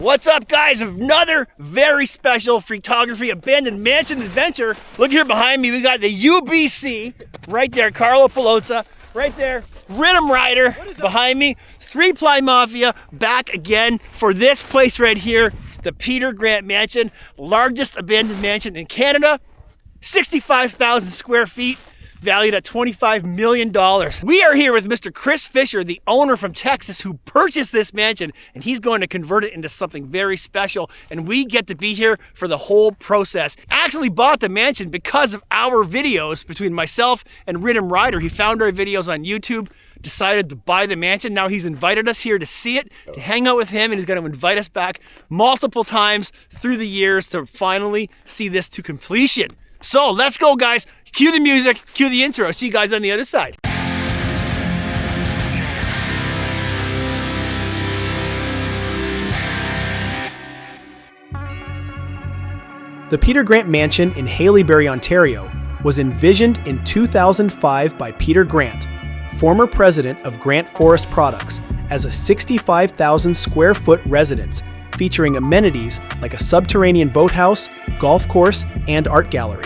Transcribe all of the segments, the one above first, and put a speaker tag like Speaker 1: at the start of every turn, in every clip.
Speaker 1: What's up, guys? Another very special Freaktography abandoned mansion adventure. Look here behind me, we got the UBC right there, Carlo Palozza, right there, Riddim Rider behind me, 3-Ply Mafia back again for this place right here, the Peter Grant Mansion, largest abandoned mansion in Canada, 65,000 square feet, valued at $25 million. We are here with Mr. Chris Fischer, the owner from Texas, who purchased this mansion, and he's going to convert it into something very special, and we get to be here for the whole process. Actually bought the mansion because of our videos between myself and Riddim Rider. He found our videos on YouTube, decided to buy the mansion. Now he's invited us here to see it, to hang out with him, and he's going to invite us back multiple times through the years to finally see this to completion. So let's go, guys. Cue the music, cue the intro. See you guys on the other side.
Speaker 2: The Peter Grant Mansion in Haileybury, Ontario, was envisioned in 2005 by Peter Grant, former president of Grant Forest Products, as a 65,000 square foot residence featuring amenities like a subterranean boathouse, golf course, and art gallery.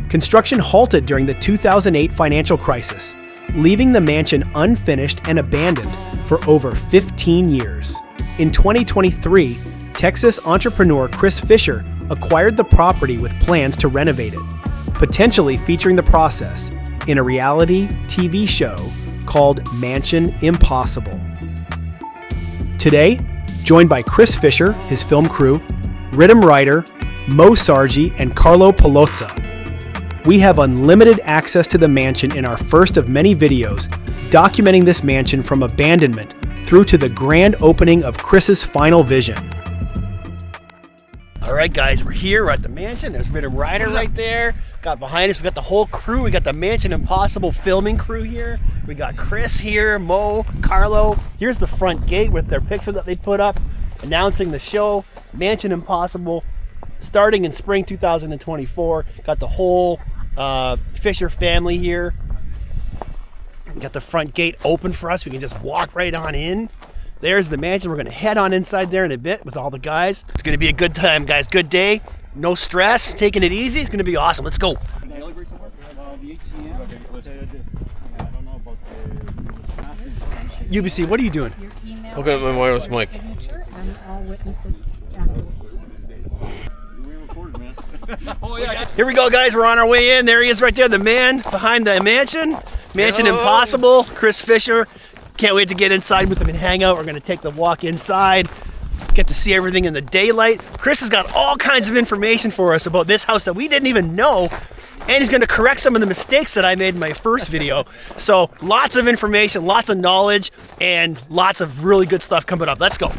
Speaker 2: Construction halted during the 2008 financial crisis, leaving the mansion unfinished and abandoned for over 15 years. In 2023, Texas entrepreneur Chris Fischer acquired the property with plans to renovate it, potentially featuring the process in a reality TV show called Mansion Impossible. Today, joined by Chris Fischer, his film crew, Riddim Rider, Mo Sargi, and Carlo Palozza, we have unlimited access to the mansion in our first of many videos documenting this mansion from abandonment through to the grand opening of Chris's final vision.
Speaker 1: All right, guys, we're here. We're at the mansion. There's Riddim Rider right there. Got behind us, we got the whole crew. We got the Mansion Impossible filming crew here. We got Chris here, Mo, Carlo. Here's the front gate with their picture that they put up announcing the show, Mansion Impossible, starting in spring 2024. Got the whole Fischer family here. We got the front gate open for us. We can just walk right on in. There's the mansion. We're going to head on inside there in a bit with all the guys. It's going to be a good time, guys. Good day. No stress. Taking it easy. It's going to be awesome. Let's go. UBC, what are you doing?
Speaker 3: Okay, my wireless mic.
Speaker 1: Here we go, guys. We're on our way in. There he is right there, the man behind the mansion. Mansion Impossible, Chris Fischer. Can't wait to get inside with him and hang out. We're going to take the walk inside, get to see everything in the daylight. Chris has got all kinds of information for us about this house that we didn't even know, and he's going to correct some of the mistakes that I made in my first video. So lots of information, lots of knowledge, and lots of really good stuff coming up. Let's go.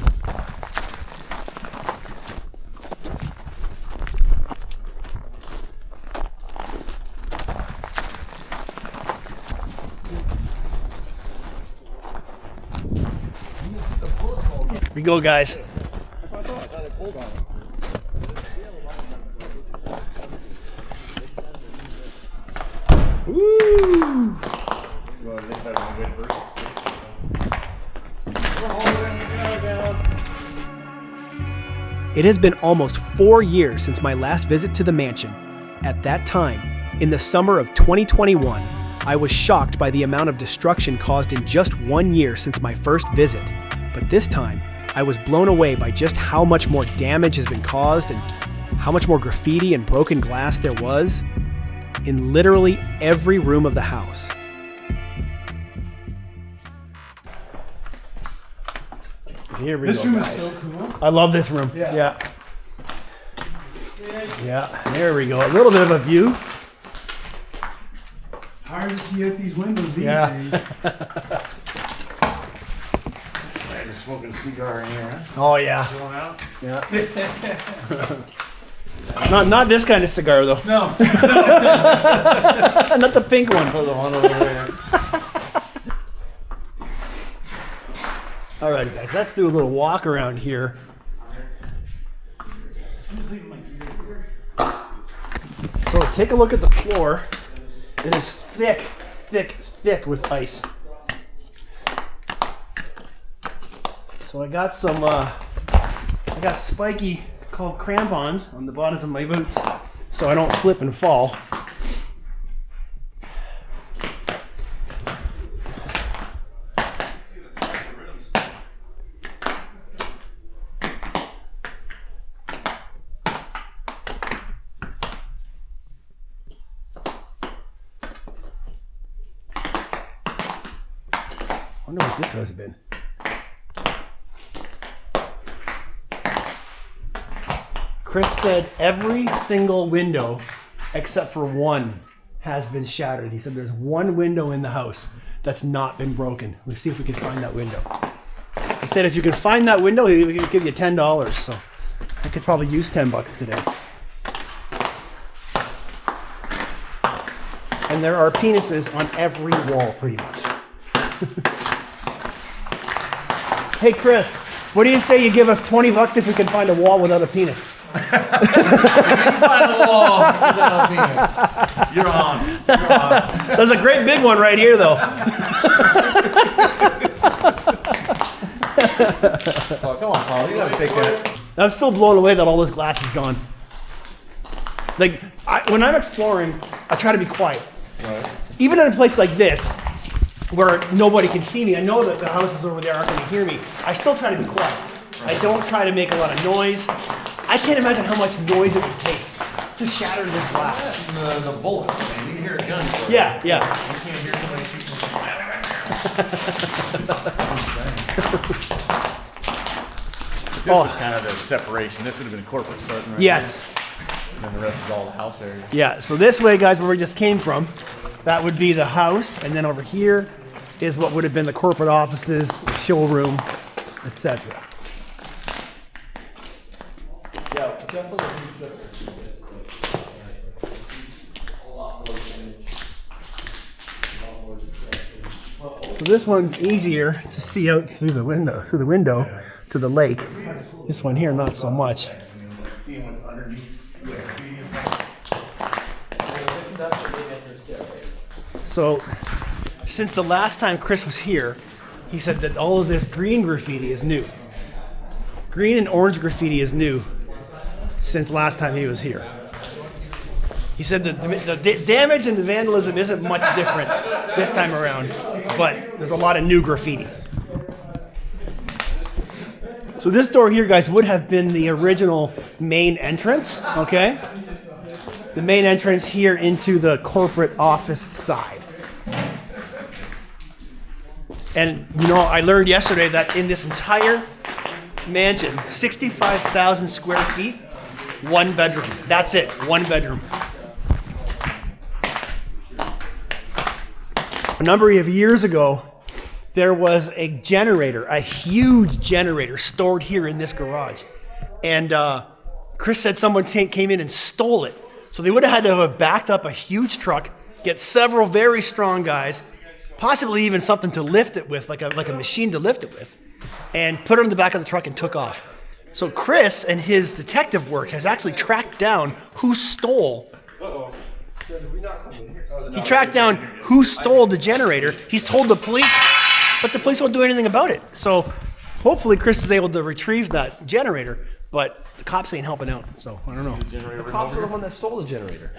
Speaker 1: Here we go, guys. Woo!
Speaker 2: It has been almost 4 years since my last visit to the mansion. At that time, in the summer of 2021, I was shocked by the amount of destruction caused in just 1 year since my first visit. But this time, I was blown away by just how much more damage has been caused and how much more graffiti and broken glass there was in literally every room of the house.
Speaker 1: Here we
Speaker 4: This
Speaker 1: go,
Speaker 4: room
Speaker 1: guys.
Speaker 4: is so cool.
Speaker 1: I love this room.
Speaker 4: Yeah.
Speaker 1: Yeah, there we go. A little bit of a view.
Speaker 4: Hard to see out these windows these
Speaker 1: Yeah.
Speaker 4: days. Just smoking a cigar in here, huh?
Speaker 1: Oh yeah.
Speaker 4: Going out?
Speaker 1: Yeah. Not this kind of cigar though.
Speaker 4: No.
Speaker 1: Not the pink one.
Speaker 4: The one over there.
Speaker 1: All right, guys. Let's do a little walk around here. So take a look at the floor. It is thick, thick, thick with ice.
Speaker 2: So I got some, I got spiky called crampons on the bottoms of my boots so I don't slip and fall. I wonder what this has been. Chris said every single window except for one has been shattered. He said there's one window in the house that's not been broken. Let's see if we can find that window. He said if you can find that window, he could give you $10. So I could probably use $10 today. And there are penises on every wall, pretty much. Hey Chris, what do you say you give us $20 if we can find a wall without a penis?
Speaker 4: Find the wall without a penis. You're on. You're on.
Speaker 2: There's a great big one right here, though.
Speaker 4: Oh, come on, Paul. You gotta take that.
Speaker 2: I'm still blown away that all this glass is gone. Like, when I'm exploring, I try to be quiet.
Speaker 4: Right.
Speaker 2: Even in a place like this, where nobody can see me, I know that the houses over there aren't going to hear me. I still try to be quiet. I don't try to make a lot of noise. I can't imagine how much noise it would take to shatter this glass.
Speaker 4: The bullets, man. You can hear a gun.
Speaker 2: Yeah.
Speaker 4: You can't hear somebody shooting. This was kind of the separation. This would have been corporate starting right
Speaker 2: Yes.
Speaker 4: here. And then the rest is all the house area.
Speaker 2: Yeah, so this way, guys, where we just came from, that would be the house, and then over here is what would have been the corporate offices, the showroom, etc.
Speaker 3: Yeah, definitely.
Speaker 2: So this one's easier to see out through the window to the lake. This one here, not so much.
Speaker 4: Seeing what's underneath.
Speaker 2: So, since the last time Chris was here, he said that all of this green graffiti is new. Green and orange graffiti is new since last time he was here. He said that the damage and the vandalism isn't much different this time around, but there's a lot of new graffiti. So this door here, guys, would have been the original main entrance, okay? The main entrance here into the corporate office side. And, you know, I learned yesterday that in this entire mansion, 65,000 square feet, one bedroom. That's it, one bedroom. A number of years ago, there was a generator, a huge generator stored here in this garage. And Chris said someone came in and stole it. So they would have had to have backed up a huge truck, get several very strong guys, possibly even something to lift it with, like a machine to lift it with, and put it in the back of the truck and took off. So Chris and his detective work has actually tracked down who stole. He tracked down who stole the generator. He's told the police, but the police won't do anything about it. So hopefully Chris is able to retrieve that generator, but the cops ain't helping out. So I don't know.
Speaker 3: The cops are the one that stole the generator.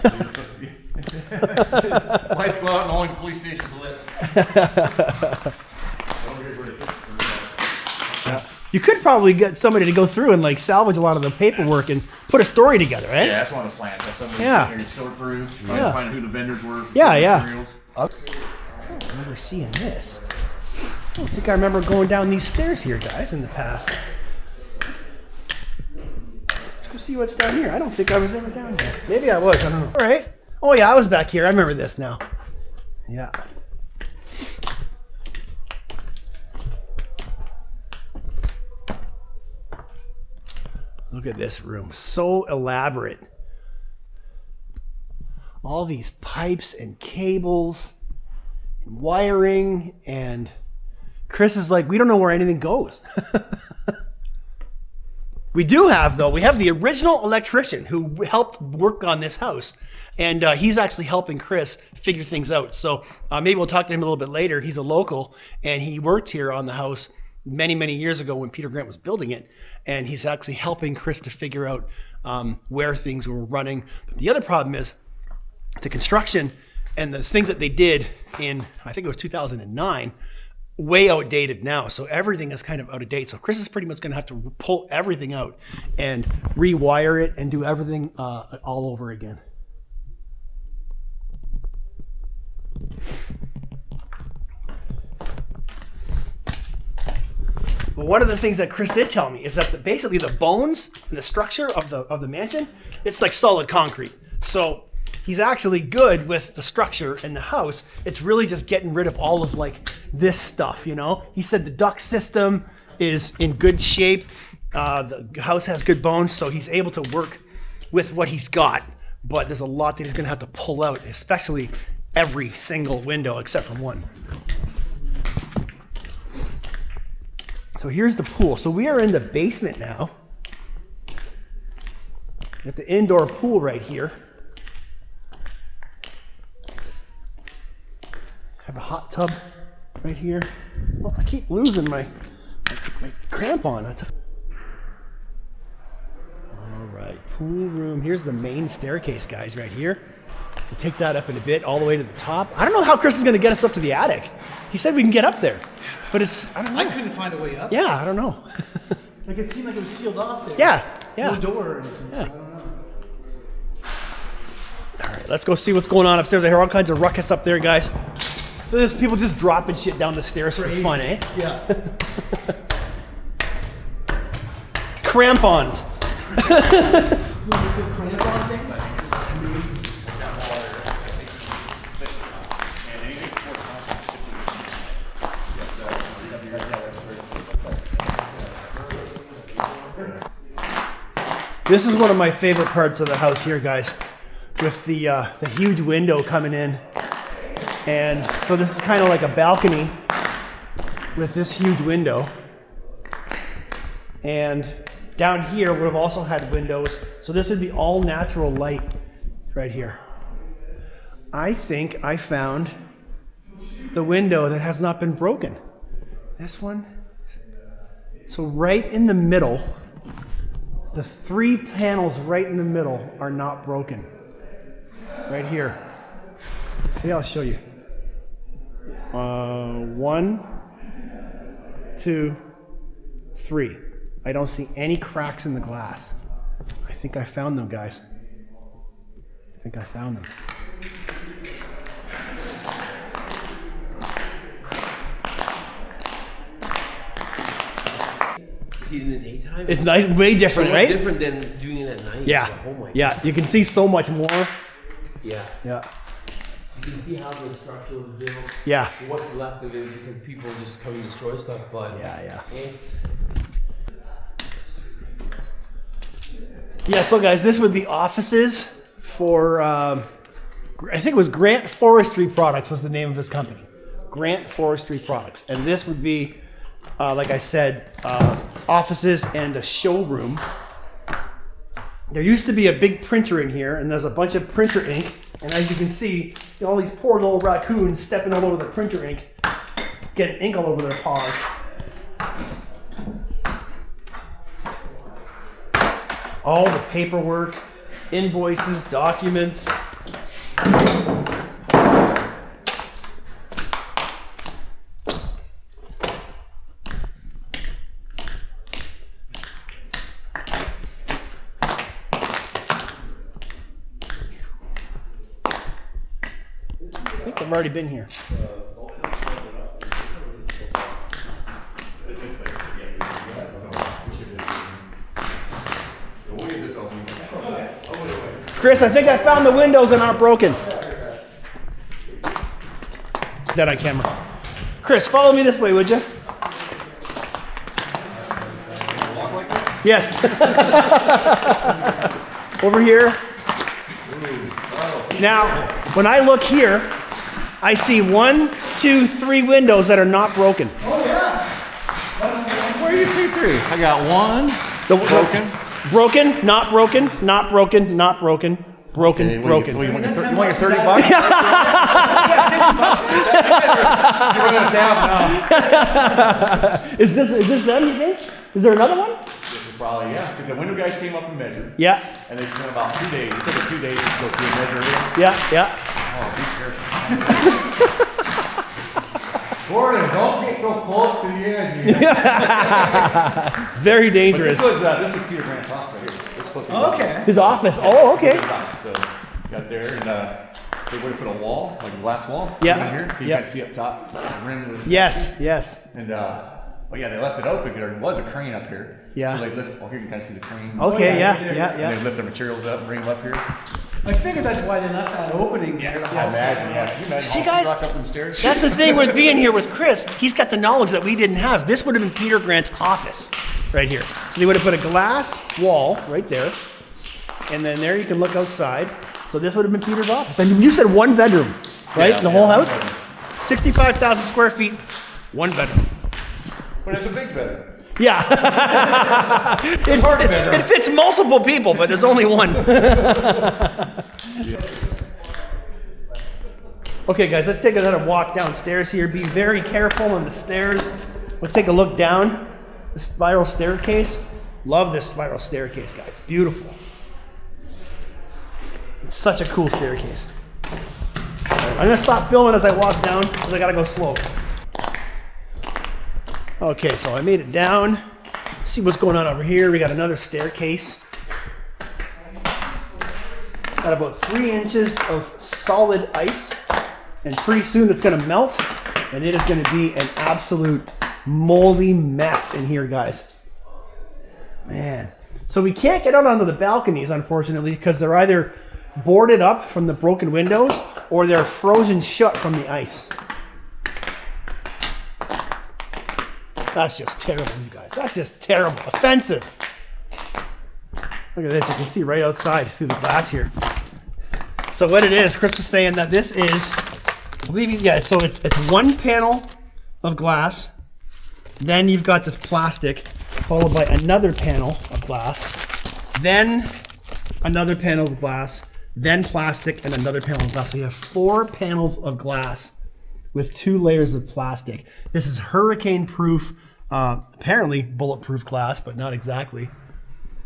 Speaker 4: Lights go out and only the police station's lit.
Speaker 2: You could probably get somebody to go through and like salvage a lot of the paperwork and put a story together, right?
Speaker 4: Yeah, that's one of the plans. Have somebody
Speaker 2: Yeah.
Speaker 4: sit here, sort through, try
Speaker 2: Yeah.
Speaker 4: to find who the vendors were. for
Speaker 2: Yeah,
Speaker 4: certain
Speaker 2: yeah.
Speaker 4: materials.
Speaker 2: I remember seeing this. I don't think I remember going down these stairs here, guys, in the past. Let's go see what's down here. I don't think I was ever down here. Maybe I was, I don't know. All right. Oh yeah, I was back here. I remember this now. Yeah. Look at this room. So elaborate. All these pipes and cables and wiring, and Chris is like, we don't know where anything goes. We do have, though, we have the original electrician who helped work on this house, and he's actually helping Chris figure things out. So maybe we'll talk to him a little bit later. He's a local, and he worked here on the house many, many years ago when Peter Grant was building it, and he's actually helping Chris to figure out where things were running. But the other problem is the construction and the things that they did in, I think it was 2009, way outdated now. So everything is kind of out of date. So Chris is pretty much going to have to pull everything out and rewire it and do everything all over again. But one of the things that Chris did tell me is that basically the bones and the structure of the mansion, it's like solid concrete. So he's actually good with the structure in the house. It's really just getting rid of all of like this stuff, you know? He said the duct system is in good shape. The house has good bones, so he's able to work with what he's got. But there's a lot that he's gonna have to pull out, especially every single window except for one. So here's the pool. So we are in the basement now. Got the indoor pool right here. Have a hot tub right here. Oh, I keep losing my crampon. All right, pool room. Here's the main staircase, guys, right here. We'll take that up in a bit, all the way to the top. I don't know how Chris is going to get us up to the attic. He said we can get up there, but it's, I don't know.
Speaker 5: I couldn't find a way up.
Speaker 2: Yeah, I don't know.
Speaker 5: Like it seemed like it was sealed off there.
Speaker 2: Yeah.
Speaker 5: No door or anything.
Speaker 2: Yeah.
Speaker 5: So I don't know.
Speaker 2: All right, let's go see what's going on upstairs. I hear all kinds of ruckus up there, guys. So there's people just dropping shit down the stairs for fun, eh?
Speaker 5: Yeah.
Speaker 2: Crampons. This is one of my favorite parts of the house here, guys, with the huge window coming in. And so this is kind of like a balcony with this huge window. And down here would have also had windows. So this would be all natural light right here. I think I found the window that has not been broken. This one. So right in the middle, the 3 panels right in the middle are not broken. Right here. See, I'll show you. 1, 2, 3. I don't see any cracks in the glass. I think I found them, guys. I think I found them.
Speaker 3: See it in the daytime?
Speaker 2: It's nice, way different,
Speaker 3: so much
Speaker 2: right?
Speaker 3: different than doing it at night.
Speaker 2: Yeah.
Speaker 3: Like, oh my
Speaker 2: Yeah, you can see so much more.
Speaker 3: Yeah.
Speaker 2: Yeah.
Speaker 3: You can see how the structure was built.
Speaker 2: Yeah.
Speaker 3: What's left of it because people just come and destroy stuff, but
Speaker 2: Yeah.
Speaker 3: it's
Speaker 2: Yeah, so guys, this would be offices for, I think it was Grant Forestry Products was the name of his company. Grant Forestry Products. And this would be, like I said, offices and a showroom. There used to be a big printer in here, and there's a bunch of printer ink. And as you can see, all these poor little raccoons stepping all over the printer ink, getting ink all over their paws. All the paperwork, invoices, documents. I think I've already been here. Chris, I think I found the windows that aren't broken. That on camera. Chris, follow me this way, would you? Yes. Over here. Now, when I look here, I see 1, 2, 3 windows that are not broken.
Speaker 4: Oh yeah. Where do you see 3? I got 1 broken.
Speaker 2: Broken, not broken, not broken, not broken.
Speaker 1: Broken.
Speaker 4: You want your 30 bucks? You're running out of town now.
Speaker 1: Is this them, you think? Is there another one?
Speaker 4: This is probably, yeah, because the window guys came up and measured.
Speaker 1: Yeah.
Speaker 4: And they spent about 2 days. It took them 2 days to go through and measure it.
Speaker 1: Yeah.
Speaker 4: Oh, be careful. Gordon, don't get so close to the edge.
Speaker 1: Very
Speaker 4: But
Speaker 1: dangerous.
Speaker 4: this was Peter Grant's office right here. This was
Speaker 5: Okay.
Speaker 1: His office. Oh, okay.
Speaker 4: So got there and they would have put a wall, like a glass wall.
Speaker 1: Yeah.
Speaker 4: In here. You
Speaker 1: Yeah.
Speaker 4: can see up top. The rim was
Speaker 1: Yes.
Speaker 4: And well, yeah, they left it open because there was a crane up here.
Speaker 1: Yeah.
Speaker 4: So they lift. Well, here you can kind of see the crane.
Speaker 1: Okay.
Speaker 5: yeah,
Speaker 1: Yeah.
Speaker 4: And they lift their materials up and bring them up here.
Speaker 5: I figured that's why they left that opening there.
Speaker 4: I imagine. Yeah. Can you imagine
Speaker 1: See,
Speaker 4: all
Speaker 1: guys,
Speaker 4: rock up them stairs?
Speaker 1: That's the thing with being here with Chris. He's got the knowledge that we didn't have. This would have been Peter Grant's office right here. So they would have put a glass wall right there. And then there you can look outside. So this would have been Peter's office. And you said 1 bedroom, right?
Speaker 4: Yeah,
Speaker 1: In the whole
Speaker 4: yeah,
Speaker 1: house?
Speaker 4: 1 bedroom.
Speaker 1: 65,000 square feet, 1 bedroom.
Speaker 4: But it's a big bedroom.
Speaker 1: Yeah. it fits multiple people, but there's only one. Okay, guys, let's take another walk downstairs here. Be very careful on the stairs. We'll take a look down the spiral staircase. Love this spiral staircase, guys. Beautiful. It's such a cool staircase. I'm gonna stop filming as I walk down because I gotta go slow. Okay, so I made it down. See what's going on over here. We got another staircase. Got about 3 inches of solid ice, and pretty soon it's gonna melt, and it is gonna be an absolute moldy mess in here, guys. Man. So we can't get out onto the balconies, unfortunately, because they're either boarded up from the broken windows or they're frozen shut from the ice. That's just terrible, you guys. That's just terrible. Offensive. Look at this. You can see right outside through the glass here. So what it is, Chris was saying that this is, I believe, yeah, so it's 1 panel of glass. Then you've got this plastic, followed by another panel of glass. Then another panel of glass. Then plastic and another panel of glass. So you have 4 panels of glass with 2 layers of plastic. This is hurricane-proof, apparently bulletproof glass, but not exactly.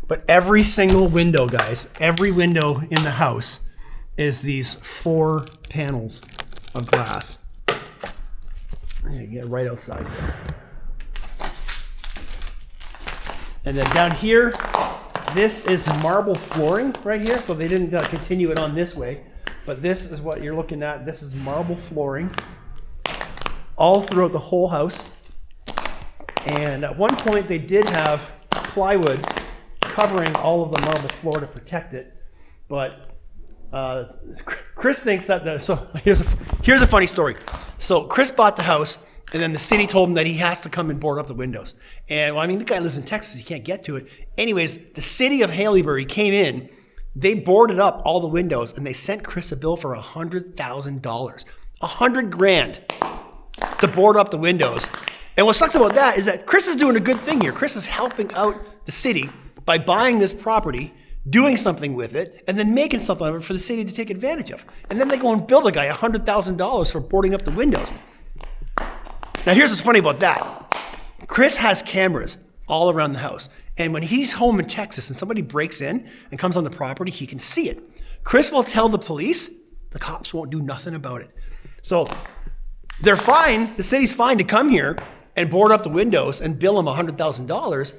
Speaker 1: But every single window, guys, every window in the house is these 4 panels of glass. You get right outside there. And then down here, this is marble flooring right here. So they didn't continue it on this way, but this is what you're looking at. This is marble flooring all throughout the whole house. And at one point they did have plywood covering all of the marble floor to protect it. But Chris thinks that, so here's a funny story. So Chris bought the house, and then the city told him that he has to come and board up the windows. And well, I mean, the guy lives in Texas, he can't get to it. Anyways, the city of Haileybury came in, they boarded up all the windows, and they sent Chris a bill for $100,000. $100,000 to board up the windows. And what sucks about that is that Chris is doing a good thing here. Chris is helping out the city by buying this property, doing something with it, and then making something of it for the city to take advantage of. And then they go and bill a guy $100,000 for boarding up the windows. Now here's what's funny about that. Chris has cameras all around the house. And when he's home in Texas and somebody breaks in and comes on the property, he can see it. Chris will tell the police, the cops won't do nothing about it. So they're fine, the city's fine to come here and board up the windows and bill him $100,000,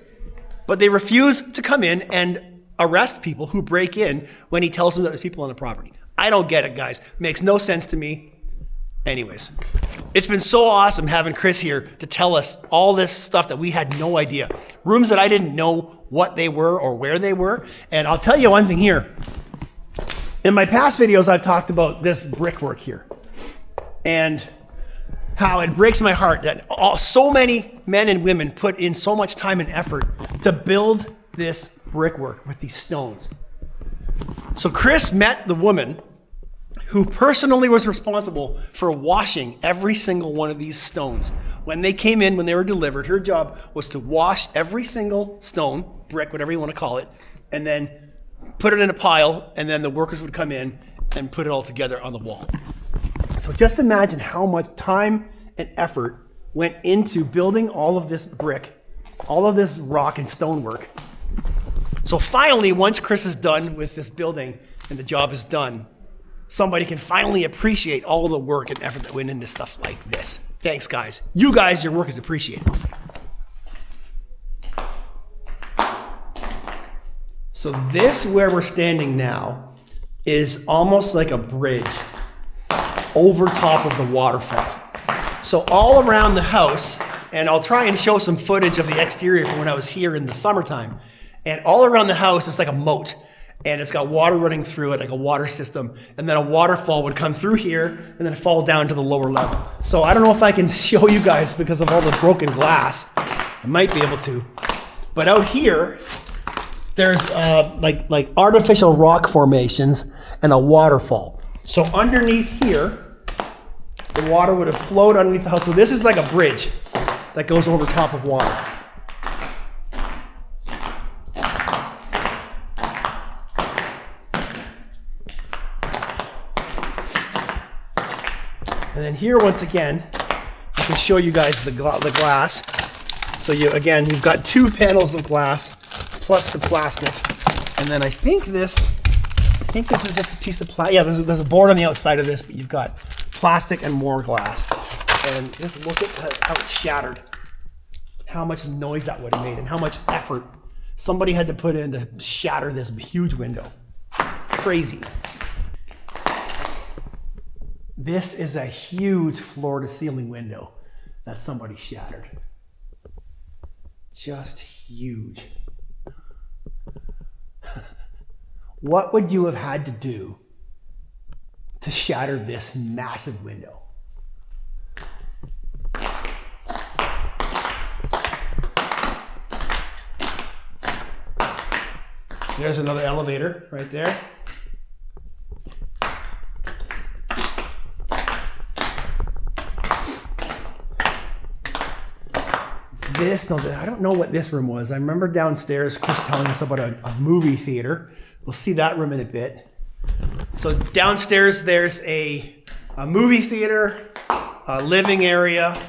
Speaker 1: but they refuse to come in and arrest people who break in when he tells them that there's people on the property. I don't get it, guys. Makes no sense to me. Anyways, it's been so awesome having Chris here to tell us all this stuff that we had no idea. Rooms that I didn't know what they were or where they were. And I'll tell you one thing here. In my past videos, I've talked about this brickwork here and how it breaks my heart that so many men and women put in so much time and effort to build this brickwork with these stones. So Chris met the woman who personally was responsible for washing every single one of these stones. When they came in, when they were delivered, her job was to wash every single stone, brick, whatever you want to call it, and then
Speaker 2: put it in a pile, and then the workers would come in and put it all together on the wall. So just imagine how much time and effort went into building all of this brick, all of this rock and stonework. So finally, once Chris is done with this building and the job is done, somebody can finally appreciate all the work and effort that went into stuff like this. Thanks, guys. You guys, your work is appreciated. So this, where we're standing now, is almost like a bridge over top of the waterfall. So all around the house, and I'll try and show some footage of the exterior from when I was here in the summertime, and all around the house it's like a moat, and it's got water running through it, like a water system, and then a waterfall would come through here and then fall down to the lower level. So I don't know if I can show you guys because of all the broken glass. I might be able to. But out here, there's like artificial rock formations and a waterfall. So underneath here, the water would have flowed underneath the house. So this is like a bridge that goes over top of water. And then here, once again, I can show you guys the glass. So you've got 2 panels of glass plus the plastic. And then I think this is just a piece of plastic. Yeah, there's a board on the outside of this, but you've got plastic and more glass. And just look at how it's shattered. How much noise that would have made and how much effort somebody had to put in to shatter this huge window. Crazy. This is a huge floor-to-ceiling window that somebody shattered. Just huge. What would you have had to do to shatter this massive window? There's another elevator right there. I don't know what this room was. I remember downstairs Chris telling us about a movie theater. We'll see that room in a bit. So downstairs there's a movie theater, a living area.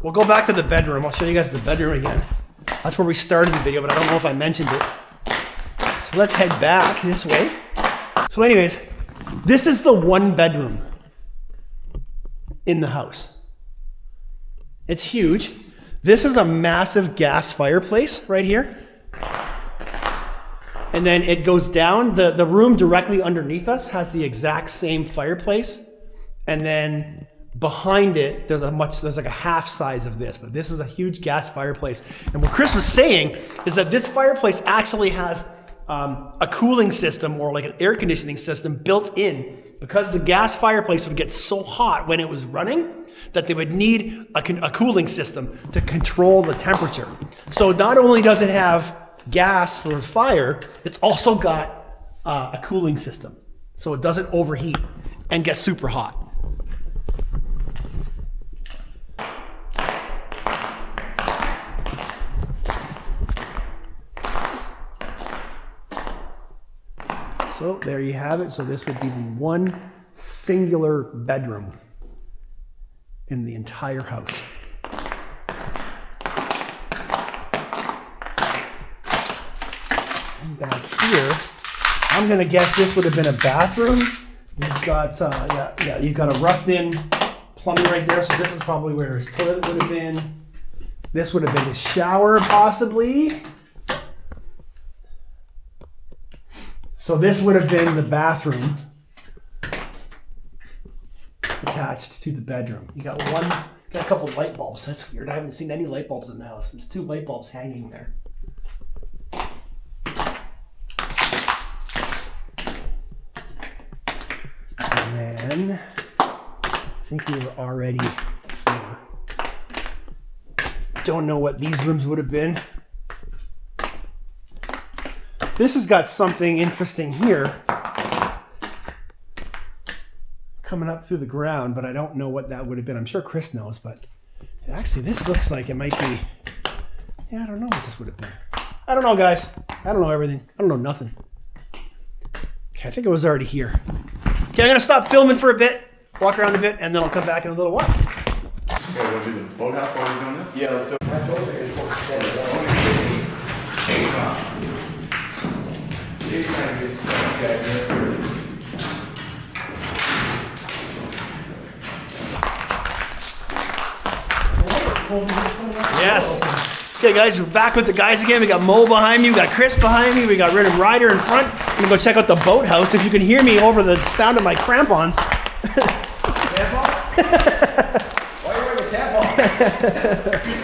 Speaker 2: We'll go back to the bedroom. I'll show you guys the bedroom again. That's where we started the video, but I don't know if I mentioned it. So let's head back this way. So anyways, this is the 1 bedroom in the house. It's huge. This is a massive gas fireplace right here. And then it goes down. The room directly underneath us has the exact same fireplace. And then behind it, there's like a half size of this, but this is a huge gas fireplace. And what Chris was saying is that this fireplace actually has a cooling system or like an air conditioning system built in, because the gas fireplace would get so hot when it was running that they would need a cooling system to control the temperature. So not only does it have gas for fire, it's also got a cooling system, so it doesn't overheat and get super hot. So there you have it. So this would be the 1 singular bedroom in the entire house. And back here, I'm gonna guess this would have been a bathroom. You've got you've got a roughed-in plumbing right there. So this is probably where his toilet would have been. This would have been his shower, possibly. So this would have been the bathroom attached to the bedroom. You got a couple light bulbs. That's weird. I haven't seen any light bulbs in the house. There's 2 light bulbs hanging there. And then I think we were already here. Don't know what these rooms would have been. This has got something interesting here coming up through the ground, but I don't know what that would have been. I'm sure Chris knows, but actually this looks like it might be, I don't know what this would have been. I don't know, guys. I don't know everything. I don't know nothing. Okay, I think it was already here. Okay, I'm gonna stop filming for a bit, walk around a bit, and then I'll come back in a little while.
Speaker 4: Okay, we'll do the boathouse while we're doing this? Yeah, let's do it.
Speaker 1: Yes. Okay, guys, we're back with the guys again. We got Mo behind me, we got Chris behind me, we got Riddim Rider in front. I'm gonna go check out the boathouse. If you can hear me over the sound of my crampons.
Speaker 3: Why are you wearing a tampon?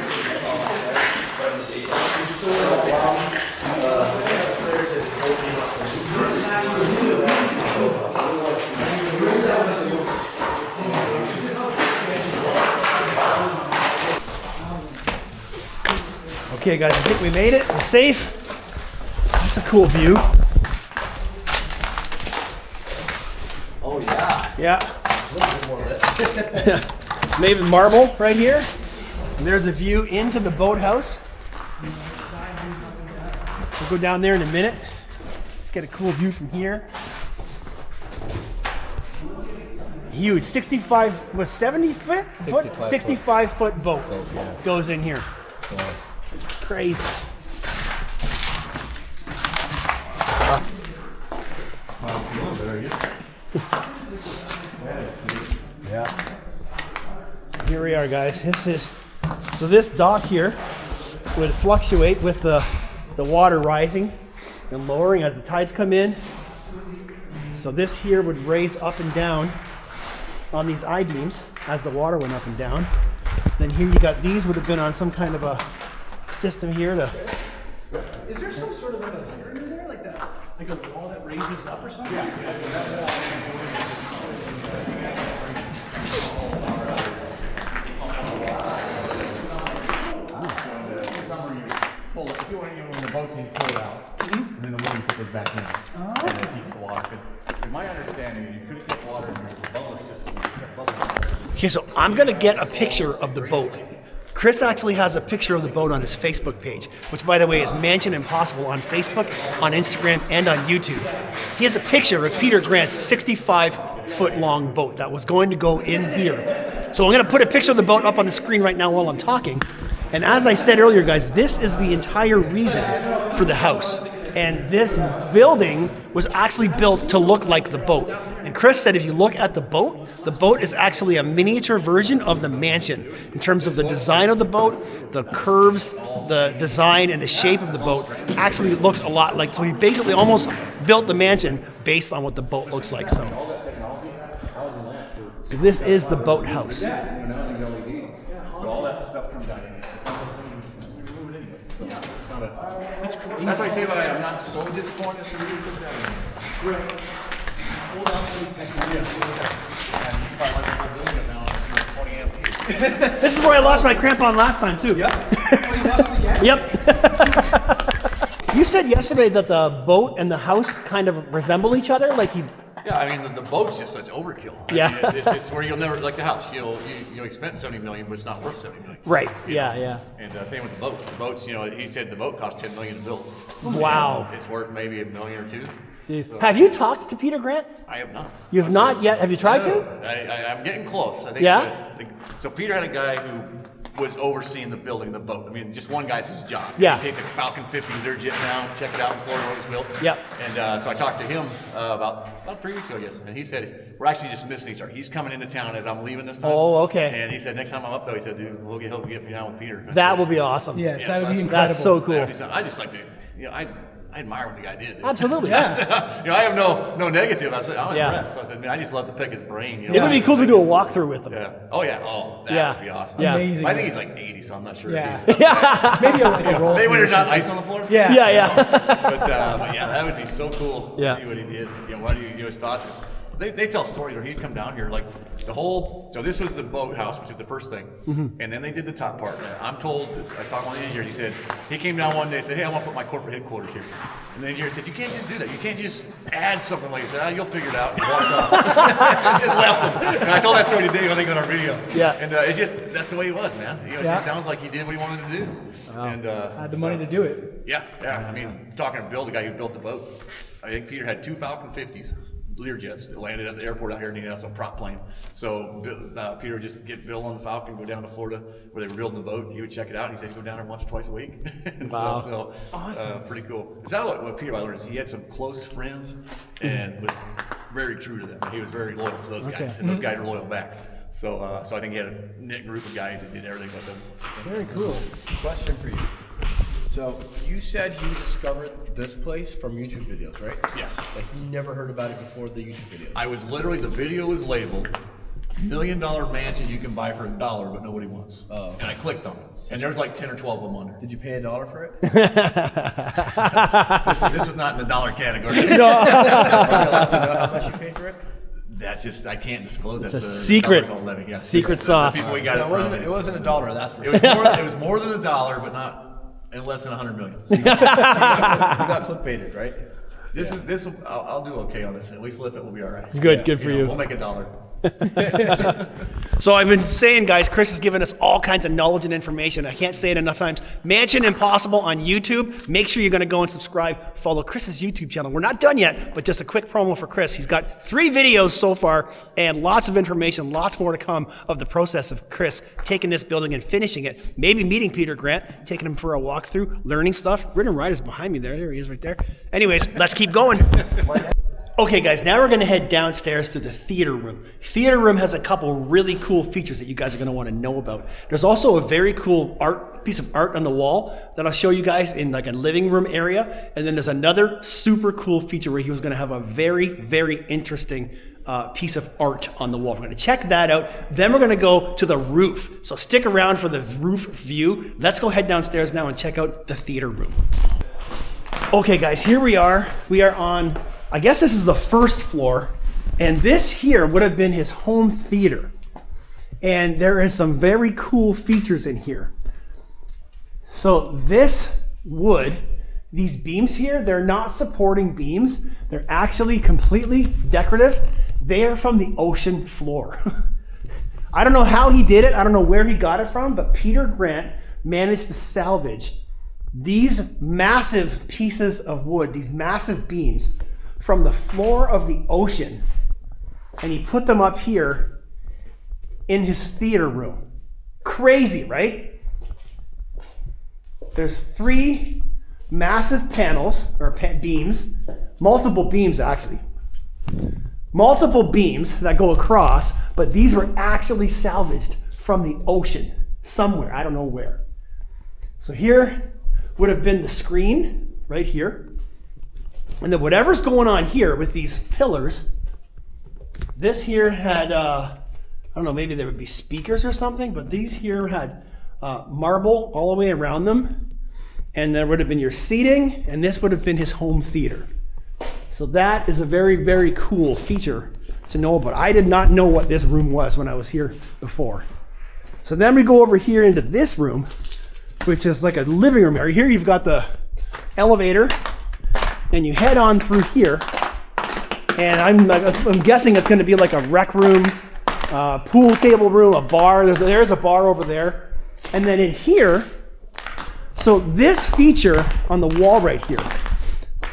Speaker 1: Okay, guys, I think we made it. We're safe. That's a cool view.
Speaker 3: Oh yeah.
Speaker 1: Yeah. Made with marble right here. And there's a view into the boathouse. We'll go down there in a minute. Let's get a cool view from here. Huge, 65, was 70 foot? 65 foot boat goes in here. Crazy. Yeah. Here we are, guys. So this dock here would fluctuate with the water rising and lowering as the tides come in. So this here would raise up and down on these I-beams as the water went up and down. Then here you got these would have been on some kind of a system here to.
Speaker 5: Is there some sort of a layer in there, like that, like a wall that raises up or something?
Speaker 4: Pull it, if you want to, when the boat's in, pull it out, and then the wind puts it back in, and it keeps the water. Because in my understanding, you could get water in the bubble system.
Speaker 1: Okay, so I'm gonna get a picture of the boat. Chris actually has a picture of the boat on his Facebook page, which by the way is Mansion Impossible on Facebook, on Instagram, and on YouTube. He has a picture of Peter Grant's 65-foot long boat that was going to go in here. So I'm gonna put a picture of the boat up on the screen right now while I'm talking. And as I said earlier, guys, this is the entire reason for the house. And this building was actually built to look like the boat. And Chris said if you look at the boat is actually a miniature version of the mansion in terms of the design of the boat, the curves, the design, and the shape of the boat actually looks a lot like, so he basically almost built the mansion based on what the boat looks like. So this is the boathouse.
Speaker 4: So all that stuff comes out in That's crazy. That's why I say that I'm not so disappointed. So we just put that in. Right. Hold on so we can and you probably like the whole building now. It's 20 amp.
Speaker 1: This is where I lost my crampon last time too.
Speaker 5: Yep. Oh, you lost it again?
Speaker 1: Yep. You said yesterday that the boat and the house kind of resemble each other, like you.
Speaker 6: Yeah, I mean the boat's just it's overkill.
Speaker 1: Yeah.
Speaker 6: I mean, it's where you'll never like the house. You spent $70 million, but it's not worth $70 million.
Speaker 1: Right.
Speaker 6: You
Speaker 1: Yeah.
Speaker 6: know?
Speaker 1: Yeah.
Speaker 6: And same with the boat. The boats, he said the boat cost $10 million to build.
Speaker 1: Wow.
Speaker 6: It's worth maybe $1 million or $2 million.
Speaker 1: Jeez.
Speaker 6: So,
Speaker 1: Have you talked to Peter Grant?
Speaker 6: I have not.
Speaker 1: You have not yet. Have you tried to?
Speaker 6: I'm getting close. I think.
Speaker 1: Yeah?
Speaker 6: So Peter had a guy who was overseeing the building of the boat. I mean, just one guy's his job.
Speaker 1: Yeah.
Speaker 6: He'd take the Falcon 50 Learjet down, check it out in Florida where it was built.
Speaker 1: Yep.
Speaker 6: And so I talked to him about 3 weeks ago, I guess, and he said, we're actually just missing each other. He's coming into town as I'm leaving this time.
Speaker 1: Oh, okay.
Speaker 6: And he said, next time I'm up though, he said, dude, we'll help you get me down with Peter.
Speaker 1: That will be awesome.
Speaker 5: Yes,
Speaker 6: Yeah,
Speaker 5: that
Speaker 6: so
Speaker 5: would be
Speaker 6: that's-
Speaker 5: incredible.
Speaker 1: That's so cool.
Speaker 6: That'd be something. I just like to, I admire what the guy did. Dude.
Speaker 1: Absolutely.
Speaker 5: Yeah.
Speaker 6: I have no negative. I said, I'm
Speaker 1: Yeah.
Speaker 6: impressed. So I said, man, I just love to pick his brain.
Speaker 1: It would be cool to do a walkthrough with him.
Speaker 6: Yeah. Oh yeah. Oh, that
Speaker 1: Yeah.
Speaker 6: would be awesome.
Speaker 1: Yeah.
Speaker 5: Amazing.
Speaker 6: I think he's like 80, so I'm not sure.
Speaker 5: Yeah.
Speaker 6: If he's,
Speaker 1: Yeah.
Speaker 5: Maybe a roll.
Speaker 6: maybe when there's not ice on the floor.
Speaker 5: Yeah.
Speaker 1: Yeah. Yeah.
Speaker 6: But yeah, that would be so cool
Speaker 1: Yeah.
Speaker 6: to see what he did. What do you his thoughts? 'Cause they tell stories where he'd come down here like the whole. So this was the boathouse, which is the first thing, and then they did the top part. I'm told, I saw one of the engineers. He said he came down one day and said, "Hey, I want to put my corporate headquarters here." And the engineer said, "You can't just do that. You can't just add something like that. You'll figure it out." And he walked off. Just left him. And I told that story to Dave, I think, on our video.
Speaker 1: Yeah.
Speaker 6: And it's just that's the way he was, man. It
Speaker 5: Yeah.
Speaker 6: just sounds like he did what he wanted to do. And
Speaker 5: Had the money to do it.
Speaker 6: yeah. I mean, talking to Bill, the guy who built the boat. I think Peter had 2 Falcon 50s, Learjets, that landed at the airport out here in Indianapolis, a prop plane. So Peter would just get Bill on the Falcon, go down to Florida where they were building the boat. He would check it out. He said he'd go down there once or twice a week. And
Speaker 2: Wow.
Speaker 6: so
Speaker 2: Awesome.
Speaker 6: pretty cool. It's not what Peter I learned is he had some close friends and was very true to them. He was very loyal to those guys, and those guys were loyal back. So so I think he had a knit group of guys that did everything with him.
Speaker 2: Very cool.
Speaker 3: Question for you. So you said you discovered this place from YouTube videos, right?
Speaker 6: Yes.
Speaker 3: Like you never heard about it before the YouTube videos.
Speaker 6: I was literally, the video was labeled $1 million mansions you can buy for $1, but nobody wants.
Speaker 3: Oh.
Speaker 6: And I clicked on it. And there's like 10 or 12 of them under.
Speaker 3: Did you pay $1 for it?
Speaker 6: This was not in the dollar category.
Speaker 3: Are you allowed to know how much you paid for it?
Speaker 6: That's just, I can't disclose. That's
Speaker 2: a secret.
Speaker 6: Yeah.
Speaker 2: Secret
Speaker 6: The
Speaker 2: sauce.
Speaker 6: people we got
Speaker 3: So
Speaker 6: it
Speaker 3: it wasn't $1, that's for
Speaker 6: It
Speaker 3: sure.
Speaker 6: was more than $1, but not, and less than 100 million.
Speaker 3: You got clickbaited, right?
Speaker 6: I'll do okay on this. If we flip it, we'll be all right.
Speaker 2: Good for you.
Speaker 6: We'll make $1.
Speaker 1: So I've been saying, guys, Chris has given us all kinds of knowledge and information. I can't say it enough times. Mansion Impossible on YouTube. Make sure you're going to go and subscribe. Follow Chris's YouTube channel. We're not done yet, but just a quick promo for Chris. He's got 3 videos so far and lots of information, lots more to come of the process of Chris taking this building and finishing it. Maybe meeting Peter Grant, taking him for a walkthrough, learning stuff. Riddim Rider's behind me there. There he is right there. Anyways, let's keep going. Okay guys, now we're gonna head downstairs to the theater room. Theater room has a couple really cool features that you guys are gonna wanna know about. There's also a very cool piece of art on the wall that I'll show you guys in like a living room area. And then there's another super cool feature where he was gonna have a very, very interesting piece of art on the wall. We're gonna check that out. Then we're gonna go to the roof. So stick around for the roof view. Let's go head downstairs now and check out the theater room. Okay guys, here we are. We are on, I guess this is the first floor, and this here would have been his home theater. And there is some very cool features in here. So this wood, these beams here, they're not supporting beams. They're actually completely decorative. They are from the ocean floor. I don't know how he did it. I don't know where he got it from, but Peter Grant managed to salvage these massive pieces of wood, these massive beams, from the floor of the ocean, and he put them up here in his theater room. Crazy, right? There's 3 massive panels, or beams, multiple beams actually. Multiple beams that go across, but these were actually salvaged from the ocean somewhere, I don't know where. So here would have been the screen, right here. And then whatever's going on here with these pillars, this here had, I don't know, maybe there would be speakers or something, but these here had marble all the way around them. And there would have been your seating, and this would have been his home theater. So that is a very, very cool feature to know about. I did not know what this room was when I was here before. So then we go over here into this room, which is like a living room area. Here you've got the elevator, and you head on through here, and I'm guessing it's going to be like a rec room, pool table room, a bar. There's a bar over there. And then in here, so this feature on the wall right here.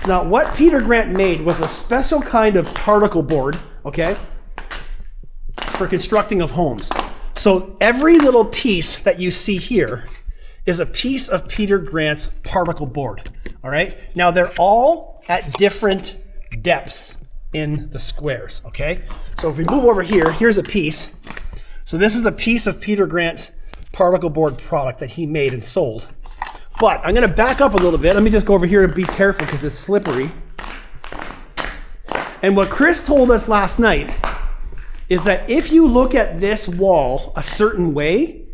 Speaker 1: Now what Peter Grant made was a special kind of particle board, okay, for constructing of homes. So every little piece that you see here is a piece of Peter Grant's particle board, all right? Now they're all at different depths in the squares, okay? So if we move over here, here's a piece. So this is a piece of Peter Grant's particle board product that he made and sold. But I'm gonna back up a little bit. Let me just go over here and be careful because it's slippery. And what Chris told us last night is that if you look at this wall a certain way,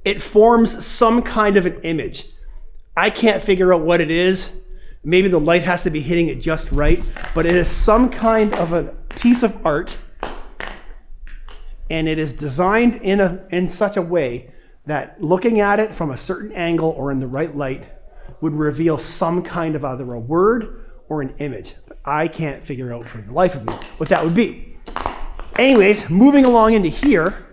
Speaker 1: it forms some kind of an image. I can't figure out what it is. Maybe the light has to be hitting it just right, but it is some kind of a piece of art, and it is designed in such a way that looking at it from a certain angle or in the right light would reveal some kind of either a word or an image. But I can't figure out for the life of me what that would be. Anyways, moving along into here.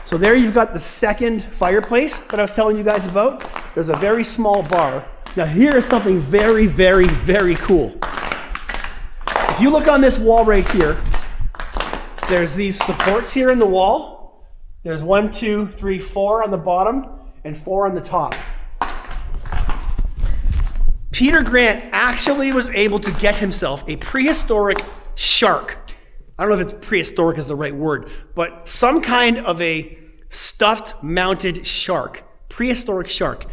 Speaker 1: So there you've got the second fireplace that I was telling you guys about. There's a very small bar.
Speaker 2: Now here is something very, very, very cool. If you look on this wall right here, there's these supports here in the wall. There's 1, 2, 3, 4 on the bottom and 4 on the top. Peter Grant actually was able to get himself a prehistoric shark. I don't know if it's prehistoric is the right word, but some kind of a stuffed mounted shark, prehistoric shark.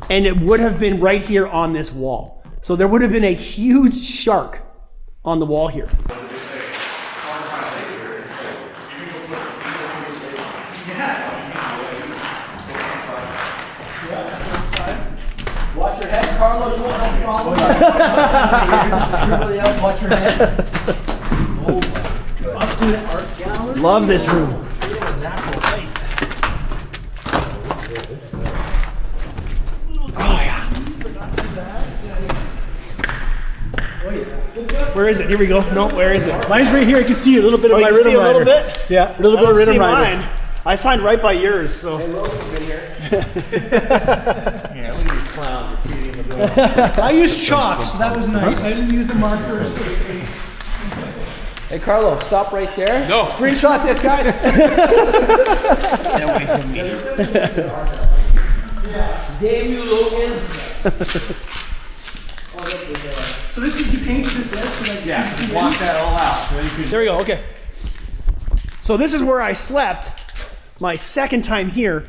Speaker 2: And it would have been right here on this wall. So there would have been a huge shark on the wall here.
Speaker 3: Watch your head, Carlo. You won't have a problem. Everybody else, watch your head. Oh my God.
Speaker 2: Love this room. Where is it? Here we go. No, where is it?
Speaker 5: Mine's right here. I can see a little bit of my
Speaker 2: you can
Speaker 5: Riddim
Speaker 2: see a little
Speaker 5: rider.
Speaker 2: bit?
Speaker 5: Yeah, a little bit of
Speaker 2: I don't
Speaker 5: Riddim
Speaker 2: see
Speaker 5: rider.
Speaker 2: mine. I signed right by yours, so.
Speaker 3: Hey, Logan's been here.
Speaker 4: Yeah, look at these clowns graffiti in the building.
Speaker 5: I used chalk, so that was nice. I didn't use the markers.
Speaker 3: Hey, Carlo, stop right there.
Speaker 6: No.
Speaker 3: Screenshot this, guys. Damn you, Logan.
Speaker 5: So this is, you painted this edge so that
Speaker 4: Yeah, just block that all out. So then you can
Speaker 2: There we go, okay. So this is where I slept my second time here.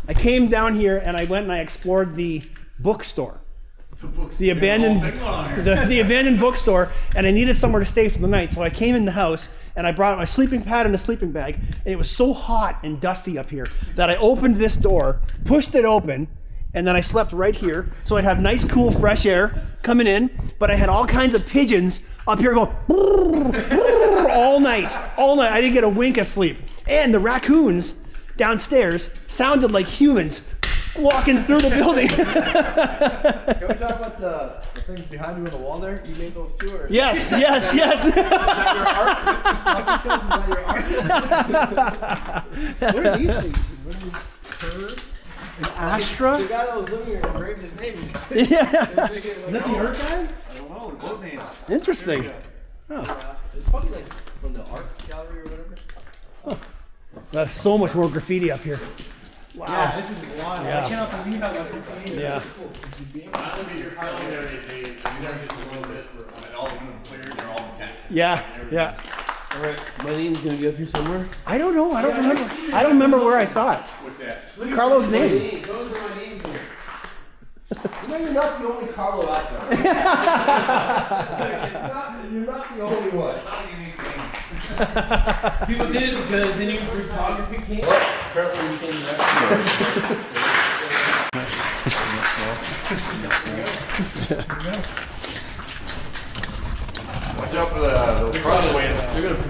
Speaker 2: I came down here and I went and I explored the bookstore. The abandoned, the abandoned bookstore, and I needed somewhere to stay for the night. So I came in the house and I brought my sleeping pad and a sleeping bag. And it was so hot and dusty up here that I opened this door, pushed it open, and then I slept right here. So I'd have nice, cool, fresh air coming in, but I had all kinds of pigeons up here going all night. I didn't get a wink of sleep. And the raccoons downstairs sounded like humans walking through the building.
Speaker 3: Can we talk about the things behind you on the wall there? You made those too, or?
Speaker 2: Yes.
Speaker 3: Is that your art? Is that your art?
Speaker 5: What are these things? What are these? An Astra?
Speaker 3: The guy that was living here engraved his name.
Speaker 2: Yeah.
Speaker 5: Is that the art guy?
Speaker 2: Interesting.
Speaker 3: It's probably like from the art gallery or whatever.
Speaker 2: There's so much more graffiti up here. Wow.
Speaker 5: Yeah, this is wild.
Speaker 2: Yeah.
Speaker 5: I cannot believe how much graffiti.
Speaker 2: Yeah.
Speaker 6: And all of them cleared, they're all intact.
Speaker 2: Yeah.
Speaker 3: All right, my name's gonna be up here somewhere.
Speaker 2: I don't know. I don't remember. I don't remember where I saw it.
Speaker 6: What's that?
Speaker 2: Carlo's name.
Speaker 3: Those are my names here. You know you're not the only Carlo out there. You're not the only one. People did it because then you photography came. Apparently you came
Speaker 6: Watch out for the crossways. They're gonna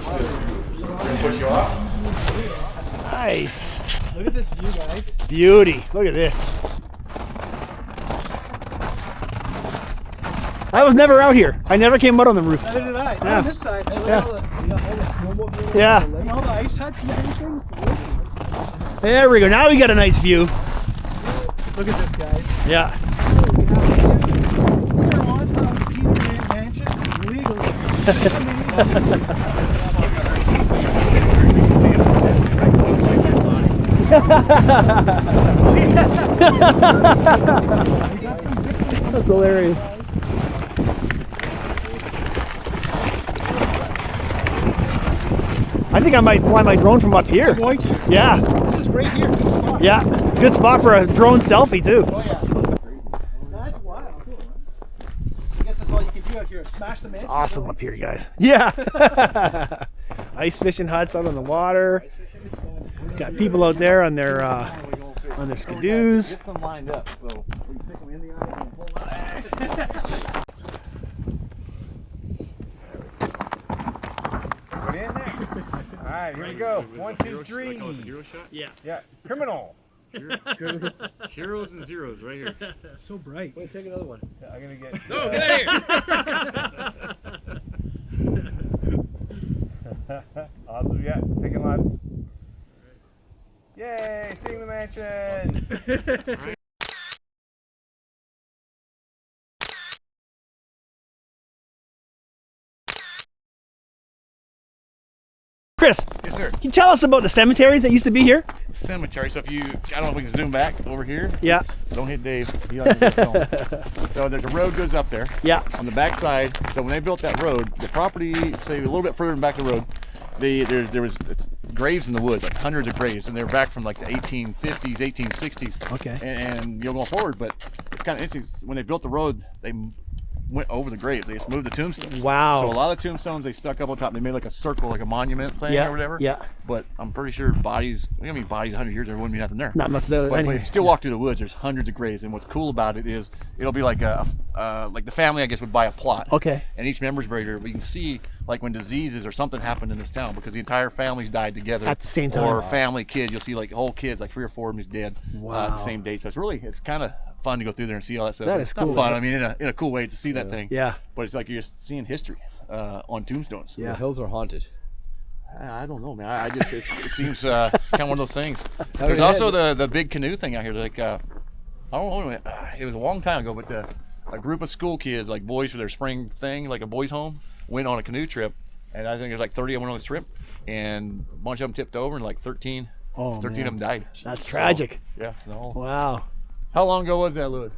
Speaker 6: push you off.
Speaker 2: Nice.
Speaker 5: Look at this view, guys.
Speaker 2: Beauty. Look at this. I was never out here. I never came out on the roof.
Speaker 5: Neither did I.
Speaker 2: Yeah.
Speaker 5: On this side.
Speaker 3: You got all the snowmobile.
Speaker 2: Yeah.
Speaker 5: And all the ice huts and everything.
Speaker 2: There we go. Now we got a nice view.
Speaker 5: Look at this, guys.
Speaker 2: Yeah.
Speaker 5: We're on top of Peter Grant Mansion legally.
Speaker 2: That's hilarious. I think I might fly my drone from up here.
Speaker 5: Going to.
Speaker 2: Yeah.
Speaker 5: This is right here. Good spot.
Speaker 2: Yeah. Good spot for a drone selfie too.
Speaker 5: Oh, yeah. That's wild. Cool. I guess that's all you can do out here. Smash the mansion.
Speaker 2: Awesome up here, guys. Yeah. Ice fishing huts out on the water. Got people out there on their skidoos.
Speaker 4: get them lined up. So we stick them in the eye and pull out.
Speaker 7: Put it in there. All right, here we go. 1, 2, 3.
Speaker 2: Yeah.
Speaker 7: Yeah, criminal.
Speaker 8: Heroes and zeros right here.
Speaker 5: So bright.
Speaker 3: Wait, take another one.
Speaker 7: Yeah, I'm gonna get.
Speaker 3: No, get out of here.
Speaker 7: Awesome. Yeah, taking lots. Yay! Seeing the mansion.
Speaker 1: Chris,
Speaker 6: Yes, sir.
Speaker 1: can you tell us about the cemetery that used to be here?
Speaker 6: Cemetery. So if you, I don't know if we can zoom back over here.
Speaker 1: Yeah.
Speaker 6: Don't hit Dave. He doesn't get film. So there's a road goes up there.
Speaker 1: Yeah.
Speaker 6: On the back side. So when they built that road, the property, say a little bit further back the road, there was graves in the woods, like hundreds of graves, and they were back from like the 1850s, 1860s.
Speaker 1: Okay.
Speaker 6: And you'll go forward, but it's kind of interesting. When they built the road, they went over the graves. They just moved the tombstones.
Speaker 1: Wow.
Speaker 6: So a lot of tombstones they stuck up on top. They made like a circle, like a monument thing or whatever.
Speaker 1: Yeah.
Speaker 6: But I'm pretty sure bodies. I mean, bodies 100 years there wouldn't be nothing there.
Speaker 1: Not much there.
Speaker 6: But
Speaker 1: Anyway.
Speaker 6: you still walk through the woods. There's hundreds of graves, and what's cool about it is it'll be like like the family, I guess, would buy a plot.
Speaker 1: Okay.
Speaker 6: And each member's buried there. But you can see like when diseases or something happened in this town because the entire family's died together
Speaker 1: At the same time.
Speaker 6: Or family kids. You'll see like whole kids, like 3 or 4 of them is dead.
Speaker 1: Wow.
Speaker 6: At the same date. So it's kind of fun to go through there and see all that stuff.
Speaker 1: That is
Speaker 6: It's
Speaker 1: cool.
Speaker 6: not fun. I mean, in a cool way to see that thing.
Speaker 1: Yeah.
Speaker 6: But it's like you're just seeing history on tombstones.
Speaker 3: The hills are haunted.
Speaker 6: I don't know, man. I just it seems kind of one of those things. There's also the big canoe thing out here. Like I don't know, it was a long time ago, but a group of school kids, like boys for their spring thing, like a boys' home, went on a canoe trip, and I think there's like 30 of them went on this trip, and a bunch of them tipped over, and like 13 of them died.
Speaker 1: That's tragic.
Speaker 6: So, yeah. No.
Speaker 1: Wow.
Speaker 6: How long ago was that, Louis?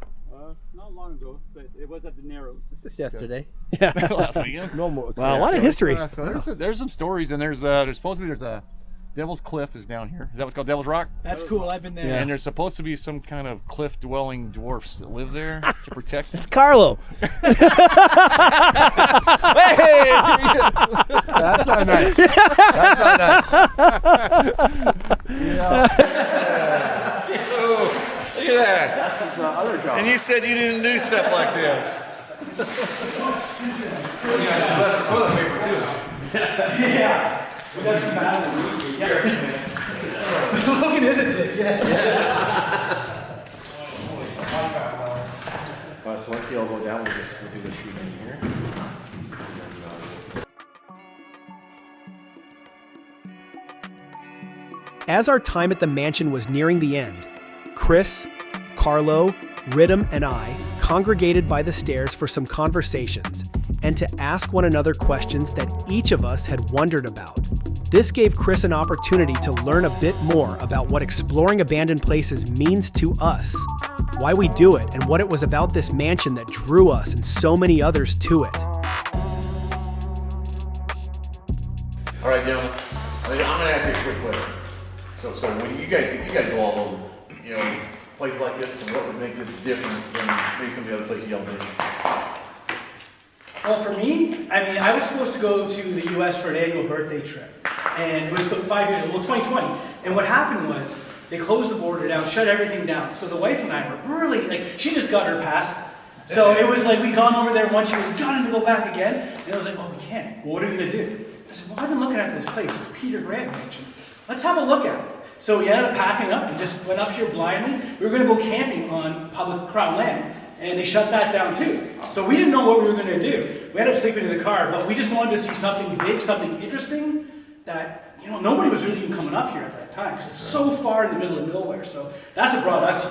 Speaker 8: Not long ago, but it was at the Narrows.
Speaker 3: It's just yesterday.
Speaker 1: Yeah.
Speaker 6: Last weekend.
Speaker 3: No more.
Speaker 1: Wow, a lot of history.
Speaker 6: So there's some stories, and there's supposed to be there's a Devil's Cliff is down here. Is that what's called Devil's Rock?
Speaker 5: That's cool. I've been there.
Speaker 6: And there's supposed to be some kind of cliff-dwelling dwarfs that live there to protect it.
Speaker 1: It's Carlo.
Speaker 6: Hey! That's not nice. That's not nice. Look at that. That's his other job. And you said you didn't do stuff like this. That's toilet paper too.
Speaker 5: Yeah. We got some bad Look at his dick.
Speaker 4: So once the elbow down, we'll do the shooting here.
Speaker 2: As our time at the mansion was nearing the end, Chris, Carlo, Riddim, and I congregated by the stairs for some conversations and to ask one another questions that each of us had wondered about. This gave Chris an opportunity to learn a bit more about what exploring abandoned places means to us, why we do it, and what it was about this mansion that drew us and so many others to it.
Speaker 6: All right, gentlemen. I'm gonna ask you a quick question. So when you guys go all over, places like this, and what would make this different than maybe some of the other places y'all been?
Speaker 5: Well, for me, I mean, I was supposed to go to the U.S. for an annual birthday trip. And it was 5 years ago, 2020. And what happened was, they closed the border down, shut everything down. So the wife and I were really, she just got her passport. So it was like, we'd gone over there once, she was gunning to go back again. And I was like, well, we can't. Well, what are we gonna do? I said, well, I've been looking at this place, it's Peter Grant Mansion. Let's have a look at it. So we ended up packing up and just went up here blindly. We were gonna go camping on public crown land. And they shut that down too. So we didn't know what we were gonna do. We ended up sleeping in the car, but we just wanted to see something big, something interesting that, nobody was really even coming up here at that time because it's so far in the middle of nowhere. So that's what brought us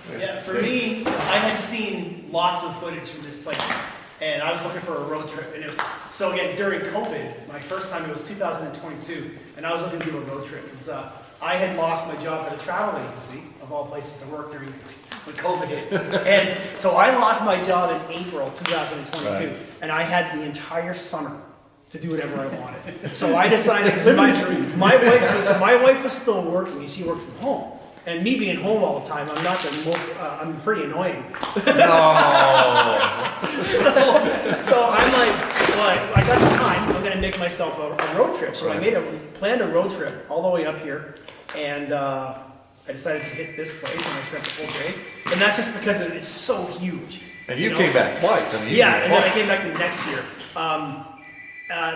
Speaker 5: here.
Speaker 1: Yeah, for me, I had seen lots of footage from this place, and I was looking for a road trip. And it was so again during COVID. My first time it was 2022, and I was looking to do a road trip because I had lost my job at a travel agency of all places to work during when COVID hit, and so I lost my job in April 2022, and I had the entire summer to do whatever I wanted. So I decided, because my wife was still working, and she worked from home. And me being home all the time, I'm not the most, I'm pretty annoying.
Speaker 6: No.
Speaker 1: so I'm like, well, I got some time, I'm gonna make myself a road trip. So I planned a road trip all the way up here, and I decided to hit this place, and I spent the whole day. And that's just because it's so huge.
Speaker 6: And you came back twice. I mean,
Speaker 1: and then I came back the next year.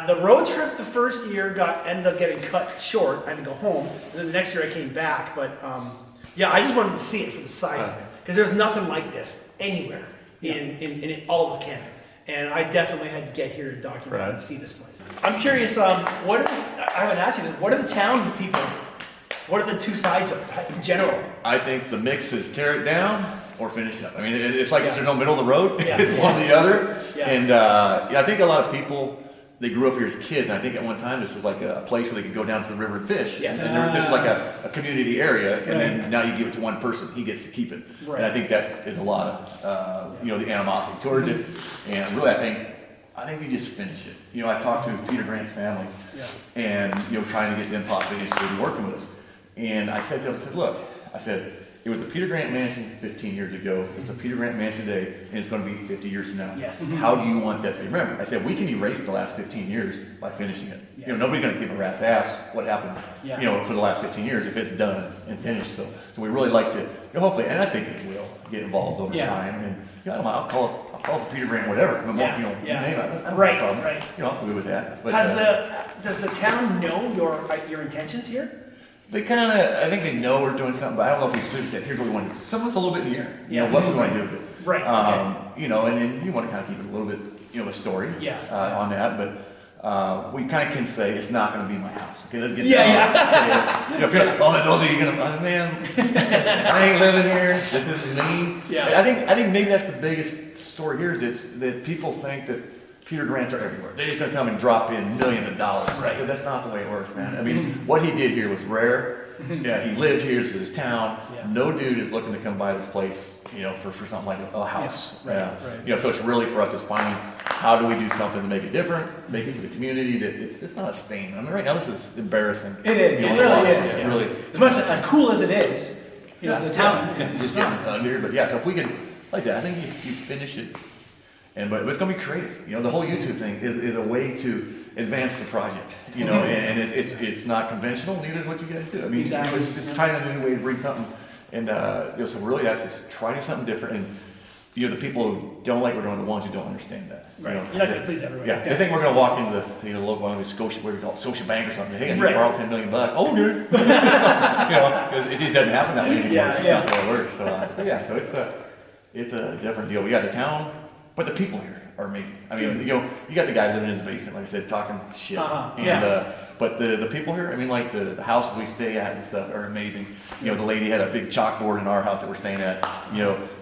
Speaker 1: The road trip the first year ended up getting cut short. I had to go home. And then the next year I came back. But I just wanted to see it for the size of it. Because there's nothing like this anywhere in all of Canada. And I definitely had to get here to document and see this place. I'm curious, I haven't asked you this, what are the town people, what are the two sides of it in general?
Speaker 6: I think the mix is tear it down or finish it up. I mean, it's like there's no middle of the road.
Speaker 1: Yeah.
Speaker 6: It's one or the other.
Speaker 1: Yeah.
Speaker 6: And I think a lot of people they grew up here as kids, and I think at one time this was like a place where they could go down to the river and fish.
Speaker 5: Yes.
Speaker 6: And this was like a community area, and then now you give it to one person, he gets to keep it.
Speaker 5: Right.
Speaker 6: And I think that is a lot of, the animosity towards it. And really, I think we just finish it. I talked to Peter Grant's family, and trying to get them possibly interested in working with us. And I said to them, look, it was a Peter Grant mansion 15 years ago. It's a Peter Grant mansion today, and it's going to be 50 years from now.
Speaker 5: Yes.
Speaker 6: How do you want that to be remembered? I said, we can erase the last 15 years by finishing it.
Speaker 5: Yes.
Speaker 6: Nobody's going to give a rat's ass what happened, for the last 15 years if it's done and finished. So we really like to, hopefully, and I think they will get involved over time. And I don't know, I'll call it Peter Grant whatever. Name it. I don't have a problem.
Speaker 5: Right.
Speaker 6: I'm good with that. But,
Speaker 5: Does the town know your intentions here?
Speaker 6: They kind of, I think they know we're doing something, but I don't know if we stood and said, here's what we want to do. Someone's a little bit in the air. What we want to do with it.
Speaker 5: Right.
Speaker 6: And then you want to kind of keep it a little bit, a story on that. But we kind of can say it's not going to be my house. Okay, let's get that. If you're like, man, I ain't living here. This is me.
Speaker 5: Yeah.
Speaker 6: I think maybe that's the biggest story here is that people think that Peter Grants are everywhere. They're just going to come and drop in millions of dollars. Right. I said, that's not the way it works, man. I mean, what he did here was rare. He lived here. This is his town. No dude is looking to come buy this place, for something like a house. Right. So it's really for us is finding how do we do something to make it different, make it for the community that it's not a stain. I mean, right now this is embarrassing.
Speaker 5: It is. It really is.
Speaker 6: It's really
Speaker 5: as much cool as it is. The town.
Speaker 6: It's just getting under. But so if we can, like that, I think you finish it. But it's going to be creative. The whole YouTube thing is a way to advance the project. And it's not conventional. Neither is what you guys do. I mean,
Speaker 5: exactly.
Speaker 6: It's just trying a new way to bring something. And so really, that's just trying something different. And the people who don't like what we're doing, the ones who don't understand that.
Speaker 5: Right. You're not going to please everybody.
Speaker 6: Yeah. They think we're going to walk into the local one of these Scotia, what we call it, Scotia Bank or something. Hey, I need to borrow $10 million. Oh, good. It just doesn't happen that way anymore. It's not the way it works. So it's a different deal. We got the town. But the people here are amazing. I mean, you got the guy living in his basement, like I said, talking shit. But the people here, I mean, like the houses we stay at and stuff are amazing. The lady had a big chalkboard in our house that we're staying at.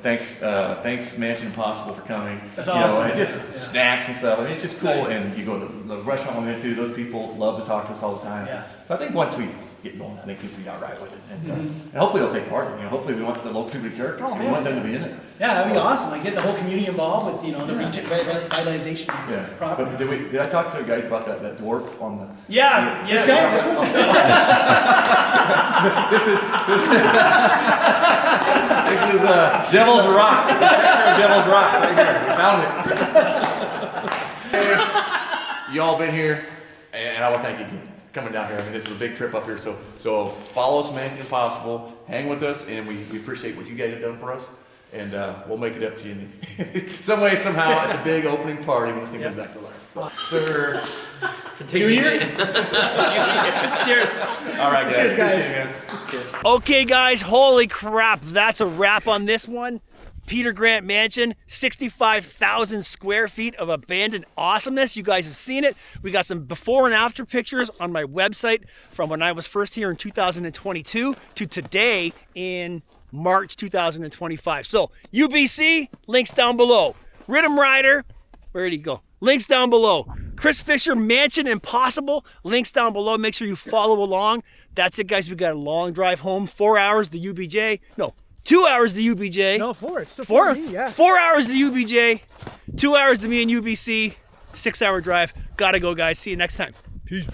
Speaker 6: Thanks Mansion Impossible for coming.
Speaker 5: That's awesome.
Speaker 6: And just snacks and stuff. I mean, it's just cool. Nice. And you go to the restaurant we went to, those people love to talk to us all the time.
Speaker 5: Yeah.
Speaker 6: So I think once we get going, I think people will be all right with it. And hopefully they'll take part. Hopefully we want the local people characters. We want them to be in it.
Speaker 5: Yeah, that'd be awesome. Like get the whole community involved with the revitalization of the property.
Speaker 6: But did I talk to the guys about that dwarf on the?
Speaker 5: This guy. This one.
Speaker 6: This is Devil's Rock. Devil's Rock right here. We found it. You all been here, and I will thank you again. Coming down here. I mean, this is a big trip up here. So follow us, Mansion Impossible. Hang with us, and we appreciate what you guys have done for us. And we'll make it up to you in some way, somehow, at the big opening party when this thing goes back to life. Sir.
Speaker 5: Junior.
Speaker 6: Cheers. All right, guys.
Speaker 5: Cheers, guys.
Speaker 6: Appreciate it, man.
Speaker 1: Okay, guys, holy crap. That's a wrap on this one. Peter Grant Mansion, 65,000 square feet of abandoned awesomeness. You guys have seen it. We got some before and after pictures on my website from when I was first here in 2022 to today in March 2025. So UBC, links down below. Riddim Rider, where did he go? Links down below. Chris Fischer, Mansion Impossible, links down below. Make sure you follow along. That's it, guys. We got a long drive home, 4 hours to UBJ. No, 2 hours to UBJ.
Speaker 2: No, 4. It's still
Speaker 1: 4?
Speaker 2: 4
Speaker 1: 4 hours to UBJ, 2 hours to me and UBC, 6 hour drive. Gotta go, guys. See you next time. Peace.